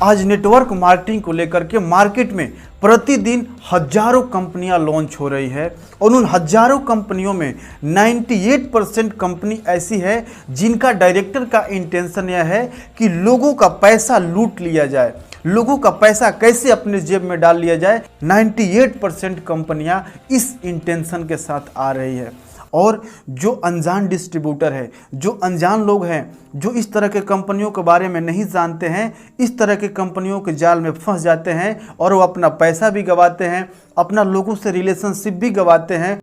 आज network marketing को लेकर के मार्केट में प्रतिदिन हजारों कंपनियां लॉन्च हो रही है और उन हजारों कंपनियों में 98% कंपनी ऐसी है जिनका डायरेक्टर का इंटेंशन यह है कि लोगों का पैसा लूट लिया जाए, लोगों का पैसा कैसे अपने जेब में डाल लिया जाए। 98% कंपनियां इस इंटेंशन के साथ आ रही है। और जो अनजान डिस्ट्रीब्यूटर है, जो अनजान लोग हैं, जो इस तरह के कंपनियों के बारे में नहीं जानते हैं, इस तरह के कंपनियों के जाल में फंस जाते हैं और वो अपना पैसा भी गंवाते हैं, अपना लोगों से रिलेशनशिप भी गंवाते हैं।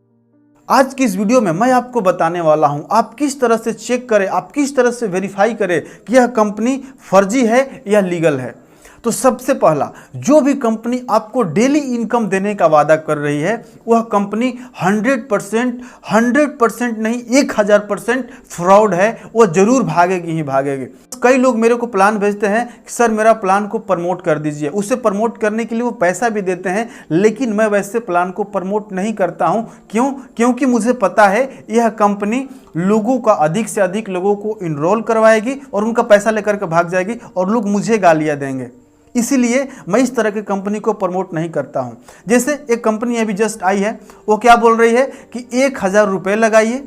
आज की इस वीडियो में मैं आपको बताने वाला हूं आप किस तरह से चेक करें, आप किस तरह से वेरीफाई करें कि यह कंपनी फर्जी है या लीगल है। तो सबसे पहला, जो भी कंपनी आपको डेली इनकम देने का वादा कर रही है वह कंपनी 100% नहीं 1000% फ्रॉड है, वह जरूर भागेगी ही भागेगी। कई लोग मेरे को प्लान भेजते हैं कि सर मेरा प्लान को प्रमोट कर दीजिए, उसे प्रमोट करने के लिए वो पैसा भी देते हैं, लेकिन मैं वैसे प्लान को प्रमोट नहीं करता हूं। क्यों? क्योंकि मुझे पता है यह कंपनी लोगों का अधिक से अधिक लोगों को इनरोल करवाएगी और उनका पैसा लेकर के भाग जाएगी और लोग मुझे गालियां देंगे। इसीलिए मैं इस तरह की कंपनी को प्रमोट नहीं करता हूं। जैसे एक कंपनी अभी जस्ट आई है, वो क्या बोल रही है कि 1000 रुपये लगाइए,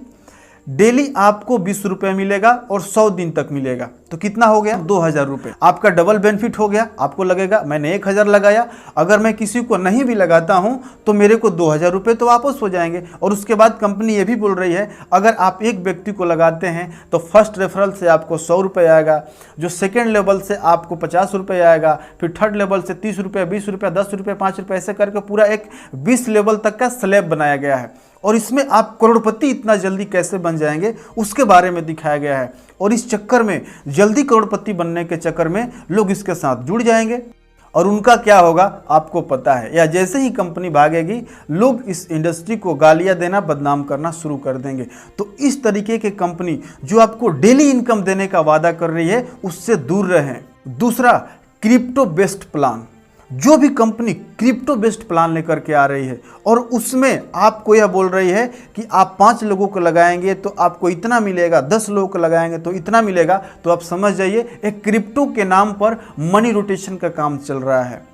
डेली आपको 20 रुपये मिलेगा और 100 दिन तक मिलेगा, तो कितना हो गया 2000 रुपये। आपका डबल बेनिफिट हो गया। आपको लगेगा मैंने 1000 लगाया, अगर मैं किसी को नहीं भी लगाता हूं तो मेरे को 2000 रुपये तो वापस हो जाएंगे। और उसके बाद कंपनी ये भी बोल रही है अगर आप एक व्यक्ति को लगाते हैं तो फर्स्ट रेफरल से आपको 100 रुपये आएगा, जो सेकेंड लेवल से आपको 50 रुपये आएगा, फिर थर्ड लेवल से 30 रुपये, 20 रुपये, 10 रुपये, 5 रुपये, ऐसे करके पूरा एक 20 लेवल तक का स्लैब बनाया गया है। और इसमें आप करोड़पति इतना जल्दी कैसे बन जाएंगे उसके बारे में दिखाया गया है। और इस चक्कर में, जल्दी करोड़पति बनने के चक्कर में लोग इसके साथ जुड़ जाएंगे और उनका क्या होगा आपको पता है। या जैसे ही कंपनी भागेगी लोग इस इंडस्ट्री को गालियां देना, बदनाम करना शुरू कर देंगे। तो इस तरीके की कंपनी जो आपको डेली इनकम देने का वादा कर रही है उससे दूर रहें। दूसरा, क्रिप्टो बेस्ड प्लान। जो भी कंपनी क्रिप्टो बेस्ड प्लान लेकर के आ रही है और उसमें आपको यह बोल रही है कि आप 5 लोगों को लगाएंगे तो आपको इतना मिलेगा, 10 लोगों को लगाएंगे तो इतना मिलेगा, तो आप समझ जाइए एक क्रिप्टो के नाम पर मनी रोटेशन का काम चल रहा है।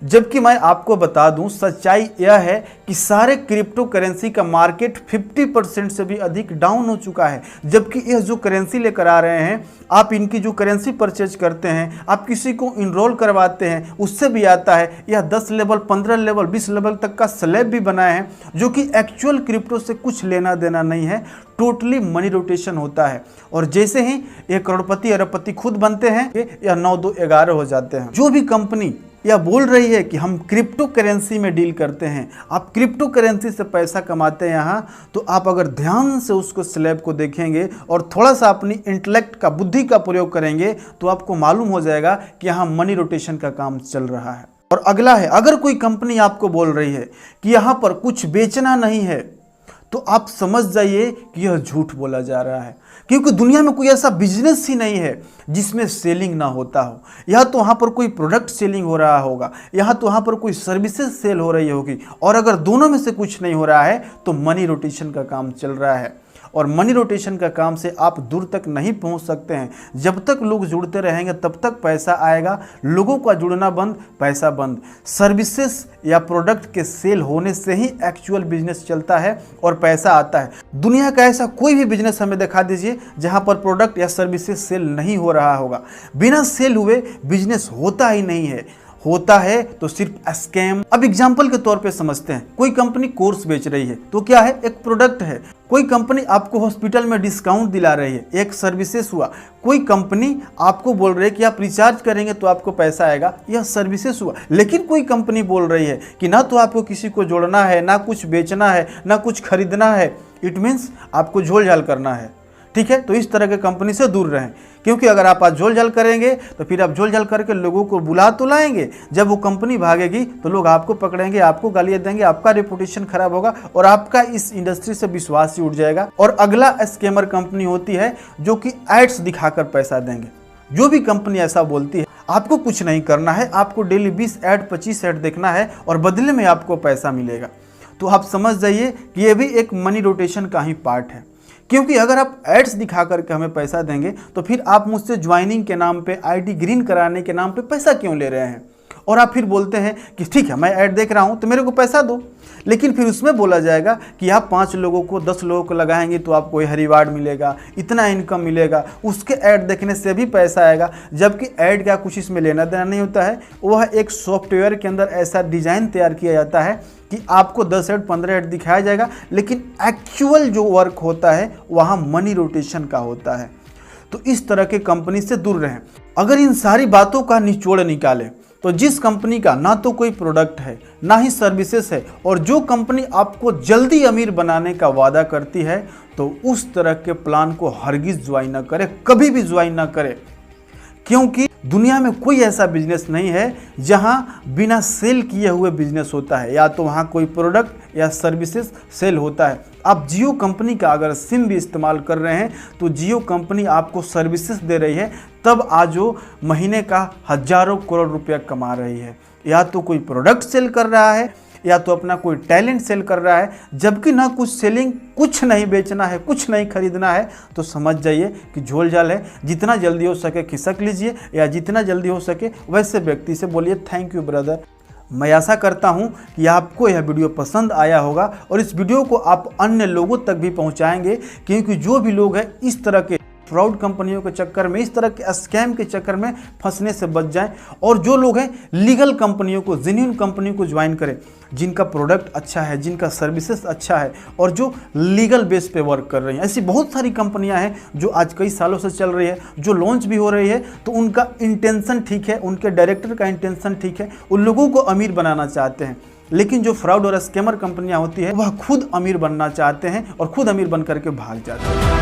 जबकि मैं आपको बता दूं, सच्चाई यह है कि सारे क्रिप्टो करेंसी का मार्केट 50% से भी अधिक डाउन हो चुका है। जबकि यह जो करेंसी लेकर आ रहे हैं, आप इनकी जो करेंसी परचेज करते हैं, आप किसी को इनरोल करवाते हैं, उससे भी आता है। यह 10 लेवल, 15 लेवल, 20 लेवल तक का स्लैब भी बनाए हैं, जो कि एक्चुअल क्रिप्टो से कुछ लेना देना नहीं है, टोटली मनी रोटेशन होता है। और जैसे ही ये करोड़पति अरबपति खुद बनते हैं, या 9 2 11 हो जाते हैं। जो भी कंपनी यह बोल रही है कि हम क्रिप्टो करेंसी में डील करते हैं, आप क्रिप्टो करेंसी से पैसा कमाते हैं यहाँ, तो आप अगर ध्यान से उसको स्लैब को देखेंगे और थोड़ा सा अपनी इंटेलेक्ट का, बुद्धि का प्रयोग करेंगे तो आपको मालूम हो जाएगा कि यहाँ मनी रोटेशन का काम चल रहा है। और अगला है, अगर कोई कंपनी आपको बोल रही है कि यहाँ पर कुछ बेचना नहीं है तो आप समझ जाइए कि यह झूठ बोला जा रहा है। क्योंकि दुनिया में कोई ऐसा बिजनेस ही नहीं है जिसमें सेलिंग ना होता हो। या तो वहाँ पर कोई प्रोडक्ट सेलिंग हो रहा होगा, यहाँ तो वहाँ पर कोई सर्विसेज सेल हो रही होगी, और अगर दोनों में से कुछ नहीं हो रहा है तो मनी रोटेशन का काम चल रहा है। और मनी रोटेशन का काम से आप दूर तक नहीं पहुंच सकते हैं। जब तक लोग जुड़ते रहेंगे तब तक पैसा आएगा। लोगों का जुड़ना बंद, पैसा बंद। सर्विसेज या प्रोडक्ट के सेल होने से ही एक्चुअल बिजनेस चलता है और पैसा आता है। दुनिया का ऐसा कोई भी बिजनेस हमें दिखा दीजिए जहां पर प्रोडक्ट या सर्विसेज सेल नहीं हो रहा होगा। बिना सेल हुए बिजनेस होता ही नहीं है, होता है तो सिर्फ स्कैम। अब एग्जांपल के तौर पे समझते हैं, कोई कंपनी कोर्स बेच रही है तो क्या है, एक प्रोडक्ट है। कोई कंपनी आपको हॉस्पिटल में डिस्काउंट दिला रही है, एक सर्विसेज हुआ। कोई कंपनी आपको बोल रही है कि आप रिचार्ज करेंगे तो आपको पैसा आएगा, यह सर्विसेज हुआ। लेकिन कोई कंपनी बोल रही है कि ना तो आपको किसी को जोड़ना है, ना कुछ बेचना है, ना कुछ खरीदना है, इट मीन्स आपको झोल झाल करना है। ठीक है, तो इस तरह के कंपनी से दूर रहें। क्योंकि अगर आप आज झोल झाल करेंगे तो फिर आप झोल झाल करके लोगों को बुला तो लाएंगे, जब वो कंपनी भागेगी तो लोग आपको पकड़ेंगे, आपको गालियां देंगे, आपका रेपुटेशन खराब होगा और आपका इस इंडस्ट्री से विश्वास ही उठ जाएगा। और अगला स्कैमर कंपनी होती है जो कि एड्स दिखाकर पैसा देंगे। जो भी कंपनी ऐसा बोलती है, आपको कुछ नहीं करना है, आपको डेली 20 ऐड 25 ऐड देखना है और बदले में आपको पैसा मिलेगा। तो आप समझ जाइए कि ये भी एक मनी रोटेशन का ही पार्ट है। क्योंकि अगर आप एड्स दिखा करके हमें पैसा देंगे तो फिर आप मुझसे ज्वाइनिंग के नाम पे, आईडी ग्रीन कराने के नाम पे पैसा क्यों ले रहे हैं? और आप फिर बोलते हैं कि ठीक है मैं ऐड देख रहा हूँ तो मेरे को पैसा दो, लेकिन फिर उसमें बोला जाएगा कि आप 5 लोगों को 10 लोगों को लगाएंगे तो आपको यह रिवार्ड मिलेगा, इतना इनकम मिलेगा, उसके ऐड देखने से भी पैसा आएगा। जबकि ऐड का कुछ इसमें लेना देना नहीं होता है। वह एक सॉफ्टवेयर के अंदर ऐसा डिज़ाइन तैयार किया जाता है कि आपको 10 ऐड 15 ऐड दिखाया जाएगा, लेकिन एक्चुअल जो वर्क होता है वहाँ मनी रोटेशन का होता है। तो इस तरह के कंपनी से दूर रहें। अगर इन सारी बातों का निचोड़ निकालें तो जिस कंपनी का ना तो कोई प्रोडक्ट है ना ही सर्विसेज है और जो कंपनी आपको जल्दी अमीर बनाने का वादा करती है, तो उस तरह के प्लान को हरगिज ज्वाइन ना करें, कभी भी ज्वाइन ना करें। क्योंकि दुनिया में कोई ऐसा बिजनेस नहीं है जहां बिना सेल किए हुए बिजनेस होता है, या तो वहां कोई प्रोडक्ट या सर्विसेज सेल होता है। आप जियो कंपनी का अगर सिम भी इस्तेमाल कर रहे हैं तो जियो कंपनी आपको सर्विसेज दे रही है, तब आज वो महीने का हजारों करोड़ रुपया कमा रही है। या तो कोई प्रोडक्ट सेल कर रहा है या तो अपना कोई टैलेंट सेल कर रहा है, जबकि ना कुछ सेलिंग, कुछ नहीं बेचना है, कुछ नहीं खरीदना है, तो समझ जाइए कि झोल झाल है। जितना जल्दी हो सके खिसक लीजिए, या जितना जल्दी हो सके वैसे व्यक्ति से बोलिए थैंक यू ब्रदर। मैं आशा करता हूं कि आपको यह वीडियो पसंद आया होगा और इस वीडियो को आप अन्य लोगों तक भी पहुंचाएंगे, क्योंकि जो भी लोग हैं इस तरह के फ्रॉड कंपनियों के चक्कर में, इस तरह के स्कैम के चक्कर में फंसने से बच जाएं, और जो लोग हैं लीगल कंपनियों को, जेन्युइन कंपनियों को ज्वाइन करें, जिनका प्रोडक्ट अच्छा है, जिनका सर्विसेज अच्छा है और जो लीगल बेस पे वर्क कर रही हैं। ऐसी बहुत सारी कंपनियां हैं जो आज कई सालों से चल रही है, जो लॉन्च भी हो रही है, तो उनका इंटेंशन ठीक है, उनके डायरेक्टर का इंटेंशन ठीक है, उन लोगों को अमीर बनाना चाहते हैं। लेकिन जो फ्रॉड और स्कैमर कंपनियां होती है वह खुद अमीर बनना चाहते हैं और खुद अमीर बन करके भाग जाते हैं।